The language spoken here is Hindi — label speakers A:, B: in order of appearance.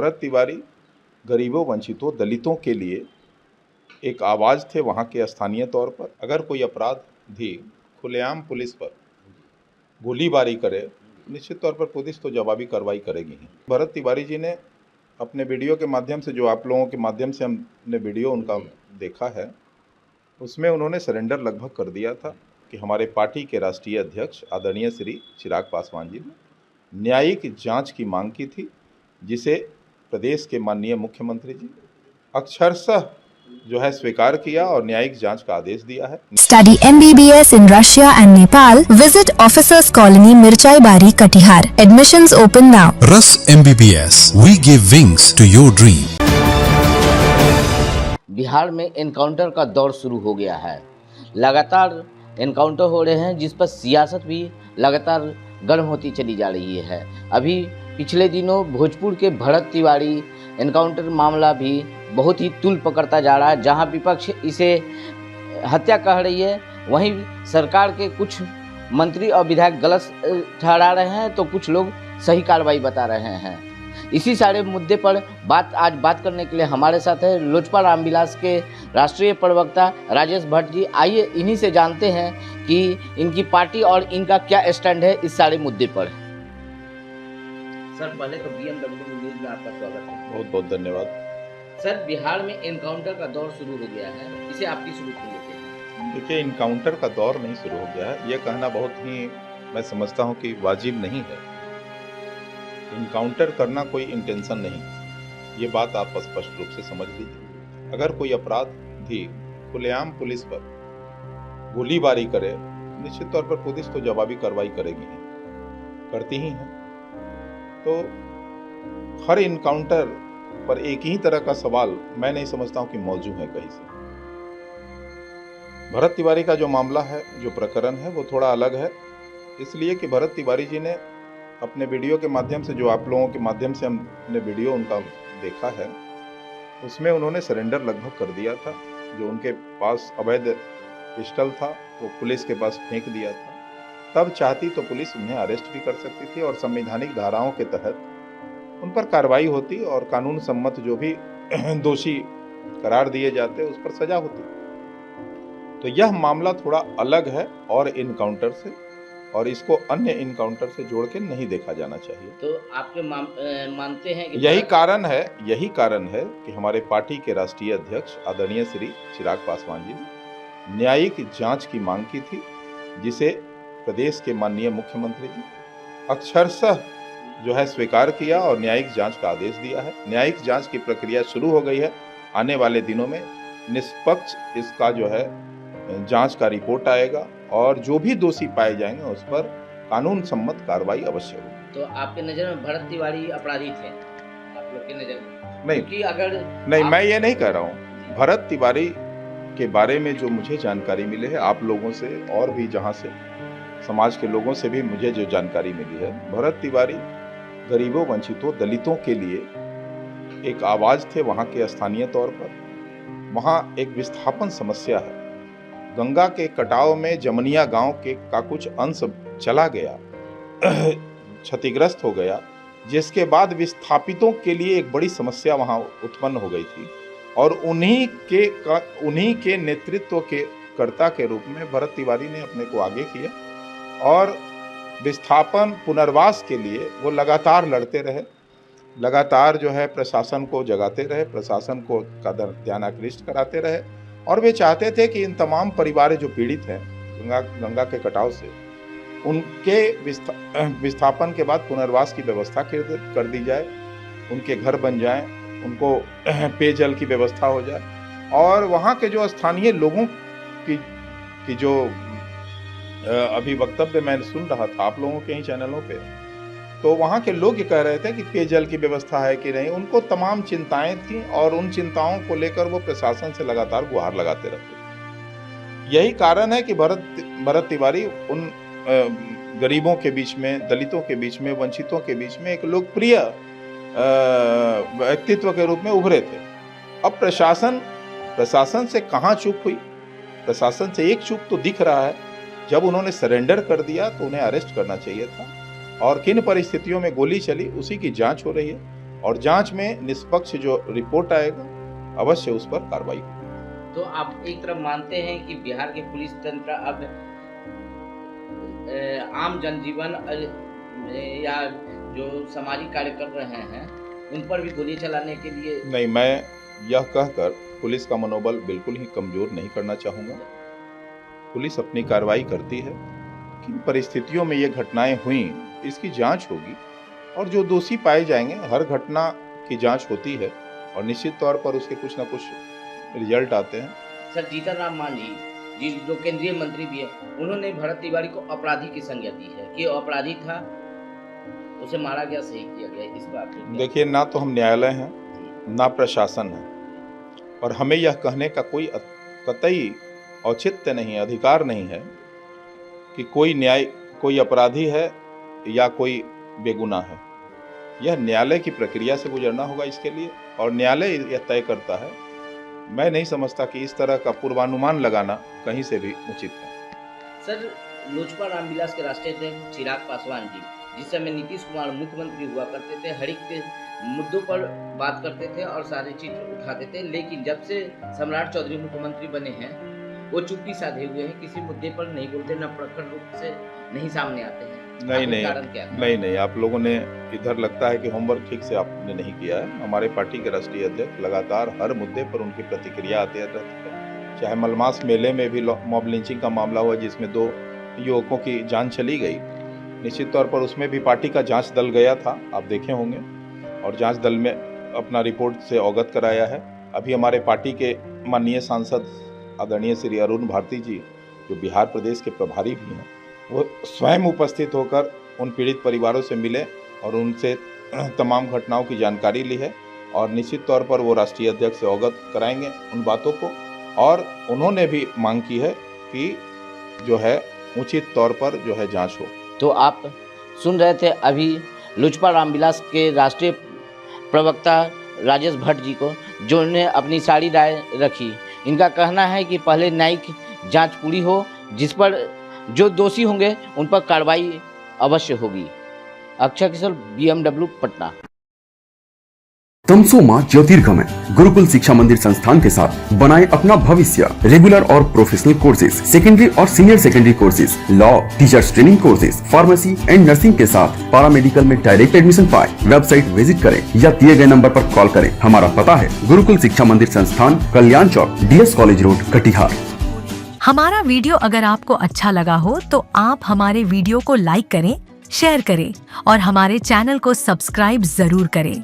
A: भरत तिवारी गरीबों, वंचितों, दलितों के लिए एक आवाज़ थे वहाँ के स्थानीय तौर पर। अगर कोई अपराधी खुलेआम पुलिस पर गोलीबारी करे, निश्चित तौर पर पुलिस तो जवाबी कार्रवाई करेगी ही। भरत तिवारी जी ने अपने वीडियो के माध्यम से, जो आप लोगों के माध्यम से हमने वीडियो उनका देखा है, उसमें उन्होंने सरेंडर लगभग कर दिया था कि हमारे पार्टी के राष्ट्रीय अध्यक्ष आदरणीय श्री चिराग पासवान जी ने न्यायिक जांच की मांग की थी, जिसे प्रदेश के माननीय मुख्यमंत्री जी अक्षरशः जो है स्वीकार किया और न्यायिक जांच का आदेश दिया है।
B: Study MBBS in Russia and Nepal. Visit Officers Colony, Mirchai Bari, Katihar. Admissions open now.
C: Rus MBBS. We give wings to your dream.
D: Bihar में एनकाउंटर का दौर शुरू हो गया है। लगातार एनकाउंटर हो रहे हैं, जिस पर सियासत भी लगातार गर्म होती चली जा रही है। अभी पिछले दिनों भोजपुर के भरत तिवारी एनकाउंटर मामला भी बहुत ही तूल पकड़ता जा रहा है। जहां विपक्ष इसे हत्या कह रही है, वहीं सरकार के कुछ मंत्री और विधायक गलत ठहरा रहे हैं, तो कुछ लोग सही कार्रवाई बता रहे हैं। इसी सारे मुद्दे पर आज बात करने के लिए हमारे साथ है लोजपा रामविलास के राष्ट्रीय प्रवक्ता राजेश भट्ट जी। आइए इन्हीं से जानते हैं कि इनकी पार्टी और इनका क्या स्टैंड है इस सारे मुद्दे पर। सर, पहले तो BMW न्यूज़ में आपका स्वागत है।
A: बहुत बहुत धन्यवाद।
D: सर, बिहार में एनकाउंटर का दौर शुरू हो गया है, इसे आपकी शुरू की?
A: देखिए, इनकाउंटर का दौर नहीं शुरू हो गया है, ये कहना बहुत ही मैं समझता हूँ कि वाजिब नहीं है। इनकाउंटर करना कोई इंटेंशन नहीं, ये बात आप स्पष्ट रूप से समझ लीजिए। अगर कोई अपराधी खुलेआम पुलिस पर गोलीबारी करे, निश्चित तौर पर पुलिस तो जवाबी कार्रवाई करेगी ही, करती ही है। तो हर इनकाउंटर पर एक ही तरह का सवाल मैं नहीं समझता हूं कि मौजूद है कहीं से। भरत तिवारी का जो मामला है, जो प्रकरण है, वो थोड़ा अलग है, इसलिए कि भरत तिवारी जी ने अपने वीडियो के माध्यम से, जो आप लोगों के माध्यम से हमने वीडियो उनका देखा है, उसमें उन्होंने सरेंडर लगभग कर दिया था। जो उनके पास अवैध पिस्टल था वो पुलिस के पास फेंक दिया था। तब चाहती तो पुलिस उन्हें अरेस्ट भी कर सकती थी और संवैधानिक धाराओं के तहत उन पर कार्रवाई होती और कानून सम्मत जो भी दोषी करार दिए जाते उस पर सजा होती। तो यह मामला थोड़ा अलग है और इनकाउंटर से, और इसको अन्य इनकाउंटर से जोड़ के नहीं देखा जाना चाहिए।
D: तो आपके मानते हैं कि
A: यही कारण है कि हमारे पार्टी के राष्ट्रीय अध्यक्ष आदरणीय श्री चिराग पासवान जी ने न्यायिक जांच की मांग की थी, जिसे प्रदेश के माननीय मुख्यमंत्री जी अक्षरशः जो है स्वीकार किया और न्यायिक जांच का आदेश दिया है। न्यायिक जांच की प्रक्रिया शुरू हो गई है। आने वाले दिनों में निष्पक्ष इसका जो है जांच का रिपोर्ट आएगा और जो भी दोषी पाए जाएंगे उस पर कानून सम्मत कार्रवाई अवश्य होगी।
D: तो आपके नजर में भरत तिवारी अपराधी थे, आप लोग के नजर में?
A: नहीं,
D: क्योंकि अगर
A: नहीं, मैं ये नहीं कह रहा हूँ। भरत तिवारी के बारे में जो मुझे जानकारी मिली है, आप लोगों से और भी जहाँ से समाज के लोगों से भी मुझे जो जानकारी मिली है, भरत तिवारी गरीबों, वंचितों, दलितों के लिए एक आवाज़ थे वहाँ के स्थानीय तौर पर। वहाँ एक विस्थापन समस्या है। गंगा के कटाव में जमनिया गांव के का कुछ अंश चला गया, क्षतिग्रस्त हो गया, जिसके बाद विस्थापितों के लिए एक बड़ी समस्या वहाँ उत्पन्न हो गई थी। और उन्हीं के नेतृत्व के कर्ता के रूप में भरत तिवारी ने अपने को आगे किया और विस्थापन पुनर्वास के लिए वो लगातार लड़ते रहे, लगातार जो है प्रशासन को जगाते रहे, प्रशासन को का ध्यान आकृष्ट कराते रहे। और वे चाहते थे कि इन तमाम परिवार जो पीड़ित हैं गंगा के कटाव से, उनके विस्थापन के बाद पुनर्वास की व्यवस्था कर दी जाए, उनके घर बन जाएं, उनको पेयजल की व्यवस्था हो जाए। और वहाँ के जो स्थानीय लोगों की जो अभी वक्तव्य मैं सुन रहा था आप लोगों के ही चैनलों पे, तो वहाँ के लोग ये कह रहे थे कि पेयजल की व्यवस्था है कि नहीं। उनको तमाम चिंताएं थीं और उन चिंताओं को लेकर वो प्रशासन से लगातार गुहार लगाते रहते। यही कारण है कि भरत तिवारी उन गरीबों के बीच में, दलितों के बीच में, वंचितों के बीच में एक लोकप्रिय व्यक्तित्व के रूप में उभरे थे। अब प्रशासन से कहाँ चूक हुई? प्रशासन से एक चूक तो दिख रहा है, जब उन्होंने सरेंडर कर दिया तो उन्हें अरेस्ट करना चाहिए था। और किन परिस्थितियों में गोली चली उसी की जांच हो रही है और जांच में निष्पक्ष जो रिपोर्ट आएगा अवश्य उस पर कार्रवाई होगी।
D: तो आप एक तरफ मानते हैं कि बिहार के पुलिस तंत्र अब आम जनजीवन या जो सामाजिक कार्य कर रहे हैं उन पर भी गोली चलाने के लिए
A: नहीं, मैं यह कहकर पुलिस का मनोबल बिल्कुल ही कमजोर नहीं करना चाहूँगा। पुलिस अपनी कार्रवाई करती है, किन परिस्थितियों में ये घटनाएं हुई इसकी जांच होगी और जो दोषी पाए जाएंगे, हर घटना की जांच होती है और निश्चित तौर पर उसके कुछ ना कुछ रिजल्ट आते हैं।
D: सर, जीतन राम मांझी जो केंद्रीय मंत्री भी है, उन्होंने भरत तिवारी को अपराधी की संज्ञा दी है कि अपराधी था, उसे मारा गया, सही किया गया। इस बात पे
A: देखिए, ना तो हम न्यायालय हैं ना प्रशासन है और हमें यह कहने का कोई कतई औचित्य नहीं, अधिकार नहीं है कि कोई अपराधी है या कोई बेगुनाह है। यह न्यायालय की प्रक्रिया से गुजरना होगा इसके लिए और न्यायालय यह तय करता है। मैं नहीं समझता कि इस तरह का पूर्वानुमान लगाना कहीं से भी उचित है।
D: सर, लोजपा रामविलास के राष्ट्रीय अध्यक्ष चिराग पासवान जी जिस समय नीतीश कुमार मुख्यमंत्री हुआ करते थे, हर एक मुद्दों पर बात करते थे और सारे चित्र उठाते थे, लेकिन जब से सम्राट चौधरी मुख्यमंत्री बने हैं वो चुप्पी साधे हुए हैं, किसी मुद्दे पर नहीं बोलते, न प्रखर रूप से नहीं सामने आते हैं।
A: नहीं, आप लोगों ने इधर लगता है कि होमवर्क ठीक से आपने नहीं किया है। हमारे पार्टी के राष्ट्रीय अध्यक्ष लगातार हर मुद्दे पर उनकी प्रतिक्रिया आती रहती है। चाहे मलमास मेले में भी मॉब लिंचिंग का मामला हुआ जिसमें 2 युवकों की जान चली गई, निश्चित तौर पर उसमें भी पार्टी का जांच दल गया था, आप देखे होंगे, और जांच दल में अपना रिपोर्ट से अवगत कराया है। अभी हमारे पार्टी के माननीय सांसद आदरणीय श्री अरुण भारती जी, जो बिहार प्रदेश के प्रभारी भी हैं, वो स्वयं उपस्थित होकर उन पीड़ित परिवारों से मिले और उनसे तमाम घटनाओं की जानकारी ली है और निश्चित तौर पर वो राष्ट्रीय अध्यक्ष से अवगत कराएंगे उन बातों को। और उन्होंने भी मांग की है कि जो है उचित तौर पर जो है जांच हो।
D: तो आप सुन रहे थे अभी लोजपा रामविलास के राष्ट्रीय प्रवक्ता राजेश भट्ट जी को, जो ने अपनी सारी राय रखी। इनका कहना है कि पहले न्यायिक जांच पूरी हो, जिस पर जो दोषी होंगे उन पर कार्रवाई अवश्य होगी। अक्षय किशोर, BMW, पटना।
E: तमसोमा ज्योतिर्गमय गुरुकुल शिक्षा मंदिर संस्थान के साथ बनाए अपना भविष्य। रेगुलर और प्रोफेशनल कोर्सेज, सेकेंडरी और senior secondary courses, law, teachers training courses, pharmacy and nursing के साथ पैरामेडिकल में डायरेक्ट एडमिशन पाए। वेबसाइट विजिट करें या दिए गए नंबर पर कॉल करें। हमारा पता है गुरुकुल शिक्षा मंदिर संस्थान, कल्याण चौक, DS कॉलेज रोड, कटिहार।
F: हमारा वीडियो अगर आपको अच्छा लगा हो तो आप हमारे वीडियो को लाइक करें, शेयर करें और हमारे चैनल को सब्सक्राइब जरूर करें।